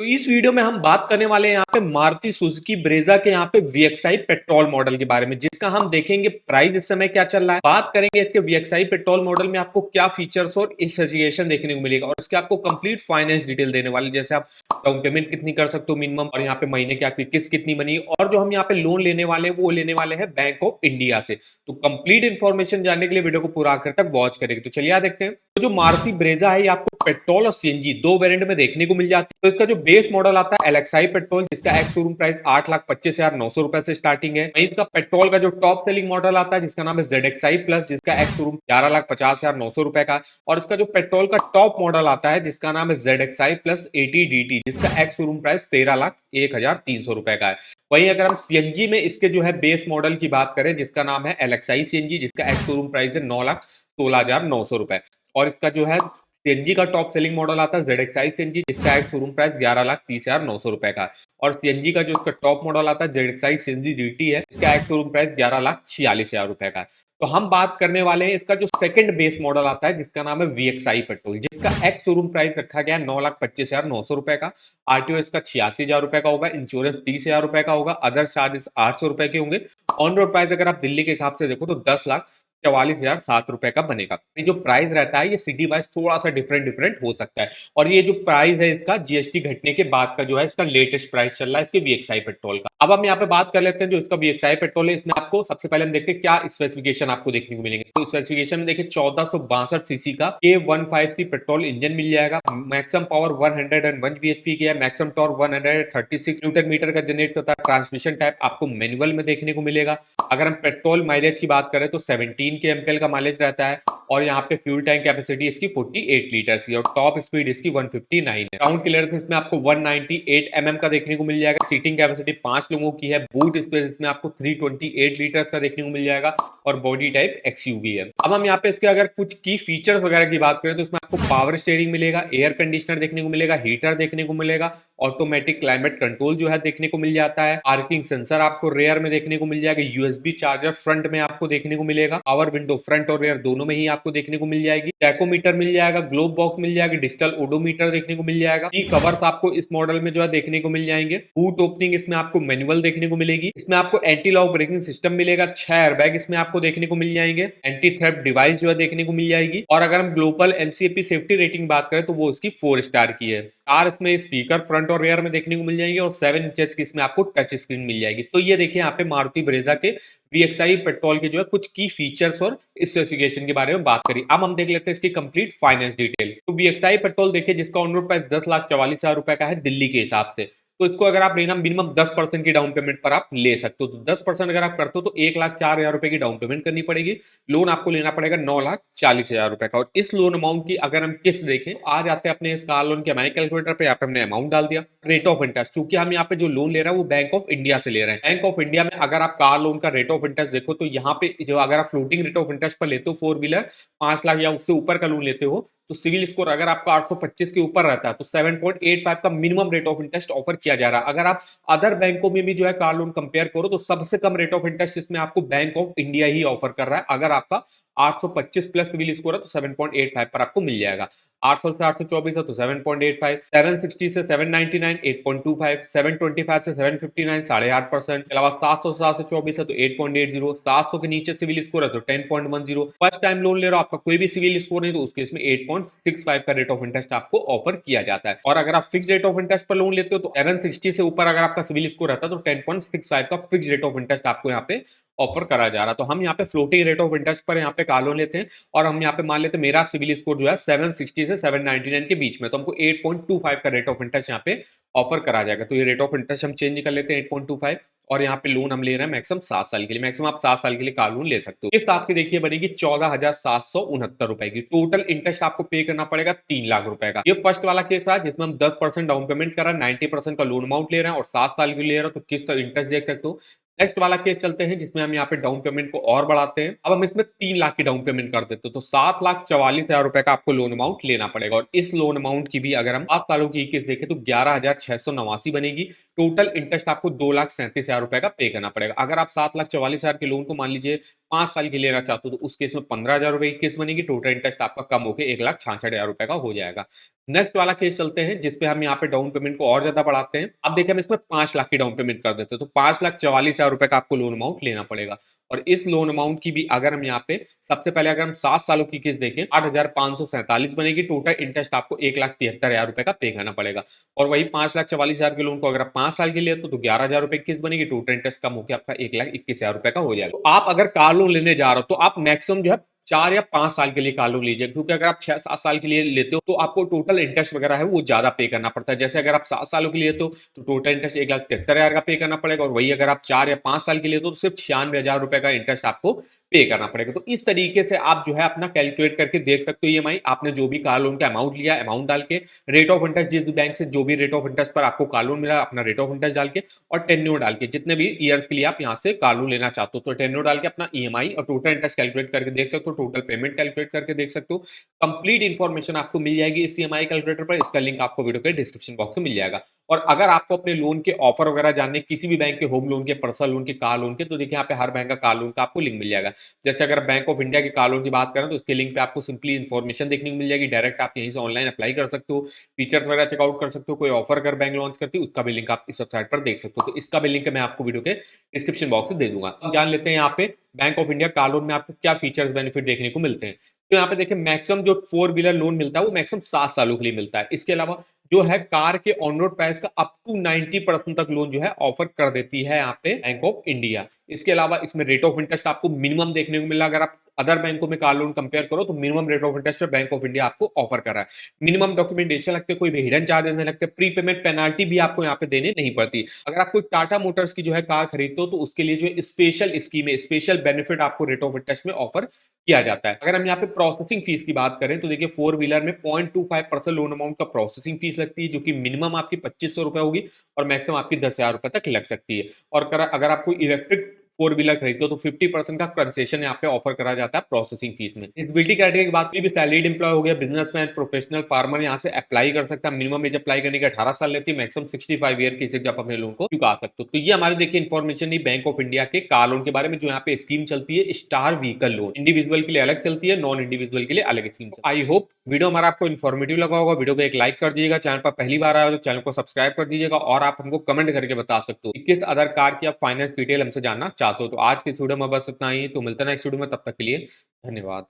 तो इस वीडियो में हम बात करने वाले हैं यहाँ पे मारुति सुजुकी ब्रेजा के यहाँ पे VXI पेट्रोल मॉडल के बारे में, जिसका हम देखेंगे प्राइस इस समय क्या चल रहा है। बात करेंगे इसके VXI पेट्रोल मॉडल में आपको क्या फीचर्स और स्पेसिफिकेशन देखने को मिलेगा, और इसके आपको कंप्लीट फाइनेंस डिटेल देने वाले, जैसे आप डाउन पेमेंट कितनी कर सकते हो मिनिमम, और यहाँ पे महीने की आपकी किस्त कितनी बनी, और जो हम यहाँ पे लोन लेने वाले हैं वो लेने वाले हैं बैंक ऑफ इंडिया से। तो कंप्लीट इन्फॉर्मेशन जानने के लिए वीडियो को पूरा आखिर तक वॉच करेंगे। तो चलिए देखते हैं। तो जो मारुति ब्रेजा है ये आपको पेट्रोल और सीएनजी दो वेरिएंट में देखने को मिल जाती है। तो इसका जो बेस मॉडल आता है LXI पेट्रोल, जिसका एक्स शोरूम प्राइस 8,25,900 रुपए से स्टार्टिंग है। वहीं इसका पेट्रोल का जो टॉप सेलिंग मॉडल आता है जिसका नाम है ZXI प्लस, जिसका एक्स शोरूम 11,50,900 रुपए का। और इसका जो पेट्रोल का टॉप मॉडल आता है जिसका नाम है ZXI प्लस 80DT, जिसका एक्स शोरूम प्राइस 13,01,300 रुपए का है। वहीं अगर हम सीएनजी में इसके जो है बेस मॉडल की बात करें जिसका नाम है LXI CNG, जिसका एक्स शोरूम प्राइस है 9,16,900 रुपए। और इसका जो है सीएनजी का टॉप सेलिंग मॉडल आता है ZXI CNG, जिसका एक शोरूम प्राइस 11,30,900 रुपए का। और सीएनजी का जो इसका टॉप मॉडल आता है ZXI CNG GT है, इसका एक शोरूम प्राइस 11,46,000 रुपए का। तो हम बात करने वाले हैं इसका जो सेकंड बेस मॉडल आता है जिसका नाम है VXI पेट्रोल, जिसका एक्स शोरूम प्राइस रखा गया है 9,25,900 रुपए का। RTO इसका 86,000 रुपए का होगा, इंश्योरेंस 30,000 रुपए का होगा, अदर चार्जेस 800 रुपए के होंगे। ऑन रोड प्राइस अगर आप दिल्ली के हिसाब से देखो तो 10,44,007 रुपए का बनेगा। ये जो प्राइस रहता है ये सिटी वाइज थोड़ा सा डिफरेंट हो सकता है। और ये जो प्राइस है इसका GST घटने के बाद का जो है इसका लेटेस्ट प्राइस चल रहा है इसके VXI पेट्रोल का। अब हम यहाँ पे बात कर लेते हैं जो इसका VXI पेट्रोल है, इसमें आपको सबसे पहले हम देखते हैं क्या स्पेसिफिकेशन आपको देखने को मिलेंगे। तो स्पेसिफिकेशन में देखिए 1462 सीसी का K15C पेट्रोल इंजन मिल जाएगा। मैक्सिमम पावर 101 bhp की है, मैक्सिमम टॉर्क 136 न्यूटन मीटर का जनरेट करता है। ट्रांसमिशन टाइप आपको मैनुअल में देखने को मिलेगा। अगर हम पेट्रोल माइलेज की बात करें तो 17 के एमपीएल का माइलेज रहता है। और यहाँ पे फ्यूल टैंक कैपेसिटी इसकी 48 लीटर की, और टॉप स्पीड इसकी 159 है। ग्राउंड क्लियरेंस इसमें आपको 198 mm का देखने को मिल जाएगा। सीटिंग कैपेसिटी 5 लोगों की है। बूट स्पेस इसमें आपको 328 लीटर्स का देखने को मिल जाएगा। और बॉडी टाइप XUV है। अब हम यहाँ पे इसके अगर कुछ की फीचर्स वगैरह की बात करें तो इसमें आपको पावर स्टीयरिंग मिलेगा, एयर कंडीशनर देखने को मिलेगा, हीटर देखने को मिलेगा, ऑटोमेटिक क्लाइमेट कंट्रोल जो है देखने को मिल जाता है। पार्किंग सेंसर आपको रेयर में देखने को मिल जाएगा। USB चार्जर फ्रंट में आपको देखने को मिलेगा। पावर विंडो फ्रंट और रेयर दोनों में ही आपको देखने को मिल जाएगी। टैकोमीटर मिल जाएगा, ग्लोब बॉक्स मिल जाएगी, डिजिटल ओडोमीटर देखने को मिल जाएगा। की कवर्स आपको इस मॉडल में जो है देखने को मिल जाएंगे। बूट ओपनिंग इसमें आपको मैनुअल देखने को मिलेगी। इसमें आपको एंटी लॉक ब्रेकिंग सिस्टम मिलेगा। 6 एयरबैग इसमें आपको देखने को मिल जाएंगे। एंटी थ्रेफ्ट डिवाइस जो है देखने को मिल जाएगी। और अगर हम ग्लोबल NCAP सेफ्टी रेटिंग बात करें तो वो उसकी 4 स्टार की है। कार इसमें स्पीकर फ्रंट और रेयर में देखने को मिल जाएंगे। और 7 इंचेस की इसमें आपको टच स्क्रीन मिल जाएगी। तो ये देखिए यहाँ पे मारुति ब्रेजा के VXI पेट्रोल के जो है कुछ की फीचर्स और स्पेसिफिकेशन के बारे में बात करी। अब हम देख लेते हैं इसकी कंप्लीट फाइनेंस डिटेल। तो VXI पेट्रोल देखिए जिसका ऑन रोड प्राइस 10,44,000 रुपए का है दिल्ली के हिसाब से। तो इसको अगर आप लेना मिनिमम 10% की डाउन पेमेंट पर आप ले सकते हो। तो 10% अगर आप करते हो तो 1,04,000 रुपए की डाउन पेमेंट करनी पड़ेगी। लोन आपको लेना पड़ेगा 9,40,000 रुपए का। और इस लोन अमाउंट की अगर हम किस्त देखें आ जाते हैं अपने इस कार लोन के हमारे कैलकुलेटर पे, यहाँ पे हमने अमाउंट डाल दिया। रेट ऑफ इंटरेस्ट, क्योंकि हम यहाँ पे जो लोन ले रहे हैं वो बैंक ऑफ इंडिया से ले रहे हैं। बैंक ऑफ इंडिया में अगर आप कार लोन का रेट ऑफ इंटरेस्ट देखो तो यहाँ पे जो अगर आप फ्लोटिंग रेट ऑफ इंटरेस्ट पर लेते हो 4 व्हीलर 5 लाख या उससे ऊपर का लोन लेते हो तो सिविल स्कोर अगर आपका 825 के ऊपर रहता है तो 7.85 का minimum rate of interest offer किया जा रहा है। अगर आप अदर बैंकों में भी जो है कार लोन कंपेयर करो तो सबसे कम रेट ऑफ इंटरेस्ट इसमें आपको bank of India he offer कर रहा है। अगर आपका 825 प्लस सिविल स्कोर है तो 7.85 पर आपको मिल जाएगा। 800 से 824 है तो 7.85, 760 से 799 8.25, 725 से 759 8.5%, अलावा 700 से 724 है तो 8.80, 700 के नीचे सिविल स्कोर है तो 10.10। फर्स्ट टाइम लोन ले रहे हो आपका कोई भी सिविल स्कोर नहीं तो उसके इसमें 8.65 का रेट ऑफ इंटरेस्ट आपको ऑफर किया जाता है। और अगर आप फिक्स रेट ऑफ इंटरेस्ट पर लोन लेते हो तो 760 से ऊपर अगर आपका सिविल स्कोर रहता है तो 10.65 का फिक्स रेट ऑफ इंटरेस्ट आपको यहाँ पे ऑफर करा जा रहा है। तो हम यहाँ पे फ्लोटिंग रेट ऑफ इंटरेस्ट पर यहाँ पे कार लोन लेते हैं। और हम यहाँ पे मान लेते हैं मेरा सिविल स्कोर जो है 760 से 799 के बीच में, तो हमको 8.25 का रेट ऑफ इंटरेस्ट यहाँ पे ऑफर करा जाएगा। तो ये रेट ऑफ इंटरेस्ट हम चेंज कर लेते हैं 8.25। और यहाँ पे लोन हम ले रहे हैं मैक्सिमम 7 साल के लिए। मैक्सिमम आप 7 साल के लिए कार लोन ले सकते हो। किस्त आपकी देखिए बनेगी 14,769 रुपए की। टोटल इंटरेस्ट आपको पे करना पड़ेगा 3 लाख रुपए का। ये फर्स्ट वाला केस रहा जिसमें हम 10% डाउन पेमेंट कर रहे हैं, 90% का लोन अमाउंट ले रहे हैं और 7 साल के लिए ले रहे हो तो किस्त इंटरेस्ट देख सकते हो। नेक्स्ट वाला केस चलते हैं जिसमें हम यहाँ पे डाउन पेमेंट को और बढ़ाते हैं। अब हम इसमें 3 लाख की डाउन पेमेंट कर देते हो तो 7,44,000 रुपए का आपको लोन अमाउंट लेना पड़ेगा। और इस लोन अमाउंट की भी अगर हम 5 सालों की किस्त देखें तो 11,689 बनेगी। टोटल इंटरेस्ट आपको 2,37,000 रुपए का पे करना पड़ेगा। अगर आप 7,44,000 के लोन को मान लीजिए 5 साल की लेना चाहते हो तो उस केस में 15,000 रुपए की किस्त बनेगी, टोटल इंटरेस्ट आपका कम होकर 1,66,000 रुपए का हो जाएगा। नेक्स्ट वाला केस चलते हैं जिसपे हम यहाँ पे डाउन पेमेंट को और ज्यादा बढ़ाते हैं। अब देखिए हम इसमें 5 लाख की डाउन पेमेंट कर देते हैं तो 5,44,000 रुपए का आपको लोन अमाउंट लेना पड़ेगा। और इस लोन अमाउंट की भी अगर हम यहाँ पे सबसे पहले अगर हम 7 सालों की किस्त देखें 8,547 बनेगी, टोटल इंटरेस्ट आपको 1,73,000 रुपए का पे करना पड़ेगा। और वही 5,44,000 के लोन को अगर आप 5 साल के लिए तो 11,000 रुपए की किस्त बनेगी, टोटल इंटरेस्ट कम होकर आपका 1,21,000 रुपए का हो जाएगा। तो आप अगर कार लोन लेने जा रहे हो तो आप मैक्सिमम जो है 4 या 5 साल के लिए कार लोन लीजिए, क्योंकि अगर आप 6-7 साल के लिए लेते हो तो आपको टोटल इंटरेस्ट वगैरह है वो ज्यादा पे करना पड़ता है। जैसे अगर आप 7 सालों के लिए तो टोटल इंटरेस्ट 1,73,000 का पे करना पड़ेगा, और वही अगर आप 4 या 5 साल के लिए तो सिर्फ 96,000 रुपए का इंटरेस्ट आपको पे करना पड़ेगा। तो इस तरीके से आप जो है अपना कैलकुलेट करके देख सकते हो ईएमआई, आपने जो भी कार लोन का अमाउंट लिया, अमाउंट डाल के, रेट ऑफ इंटरेस्ट जिस भी बैंक से जो भी रेट ऑफ इंटरेस्ट पर आपको कार लोन मिला अपना रेट ऑफ इंटरेस्ट डाल के, और टेन्योर डाल के, जितने भी ईयर्स के लिए आप यहाँ से कार लोन लेना चाहते हो तो टेन्योर डाल के अपना ईएमआई और टोटल इंटरेस्ट कैलकुलेट करके देख सकते हो, टोटल पेमेंट कैलकुलेट करके देख सकते हो। कंप्लीट इंफॉर्मेशन आपको मिल जाएगी इस ईएमआई कैलकुलेटर पर, इसका लिंक आपको वीडियो के डिस्क्रिप्शन बॉक्स में मिल जाएगा। और अगर आपको अपने लोन के ऑफर वगैरह जानने, किसी भी बैंक के, होम लोन के, पर्सनल लोन के, कार लोन के, तो देखिए यहाँ पे हर बैंक का कार लोन का आपको लिंक मिल जाएगा। जैसे अगर बैंक ऑफ इंडिया के कार लोन की बात करें तो उसके लिंक पे आपको सिंपली इन्फॉर्मेशन देखने को मिल जाएगी, डायरेक्ट आप यहीं से ऑनलाइन अप्लाई कर सकते हो, फीचर्स वगैरह चेकआउट कर सकते हो, कोई ऑफर अगर बैंक लॉन्च करती है उसका भी लिंक आप इस वेबसाइट पर देख सकते हो। तो इसका भी लिंक मैं आपको वीडियो के डिस्क्रिप्शन बॉक्स में दे दूंगा। जान लेते हैं यहाँ पे bank of India car loan में आपको क्या फीचर्स बेनिफिट देखने को मिलते हैं। तो यहाँ पे देखिए मैक्सिमम जो 4 व्हीलर लोन मिलता है वो मैक्सिमम 7 सालों के लिए मिलता है। इसके अलावा जो है कार के ऑन रोड प्राइस का अप टू 90% तक लोन जो है ऑफर कर देती है यहाँ पे बैंक ऑफ इंडिया। इसके अलावा इसमें रेट ऑफ इंटरेस्ट आपको मिनिमम देखने को मिला, अगर आप अदर बैंकों में कार लोन कंपेयर करो तो minimum rate of interest bank of India आपको ऑफर कर रहा है। मिनिमम डॉक्यूमेंटेशन लगते, कोई भी हिडन चार्जेस नहीं लगते, प्री पेमेंट पेनाल्टी भी आपको यहाँ पे देने नहीं पड़ती। अगर आप कोई टाटा मोटर्स की जो है कार खरीदते हो तो उसके लिए जो स्पेशल स्कीम है, स्पेशल बेनिफिट आपको रेट ऑफ इंटरेस्ट में ऑफर किया जाता है। अगर हम यहाँ पे प्रोसेसिंग फीस की बात करें तो देखिए 4 व्हीलर में 0.25% लोन अमाउंट का प्रोसेसिंग फीस लगती है, जो कि मिनिमम आपकी 2,500 रुपए होगी और मैक्सिमम आपकी 10,000 रुपए तक लग सकती है। और अगर आप कोई इलेक्ट्रिक 4 व्हीलर खरीदते हो तो 50% का कंसेशन यहाँ पे ऑफर करा जाता है प्रोसेसिंग फीस में। एलिजिबिलिटी क्राइटेरिया की बात की भी सैलरीड एम्प्लॉय हो गया, बिजनेसमैन, प्रोफेशनल, फार्मर यहाँ से अप्लाई कर सकता है। मिनिमम एज अप्लाई करने की 18 साल लेती है, मैक्सिमम 65 ईयर की एज आप अपने लोन को चुका सकते हो। तो ये हमारे देखिए information he bank of India के कार लोन के बारे में, जो यहाँ पे स्कीम चलती है स्टार व्हीकल लोन। इंडिविजुअल के लिए अलग चलती है, नॉन इंडिविजुअल के लिए अलग स्कीम। आई होप वीडियो हमारा आपको इन्फॉर्मेटिव लगा होगा। वीडियो को एक लाइक कर दीजिएगा, चैनल पर पहली बार आया हो तो चैनल को सब्सक्राइब कर दीजिएगा, और आप हमको कमेंट करके बता सकते हो किस अदर कार की आप फाइनेंस डिटेल हमसे जानना चाहते हो। तो आज की वीडियो में बस इतना ही, तो मिलते हैं नेक्स्ट वीडियो में, तब तक के लिए धन्यवाद।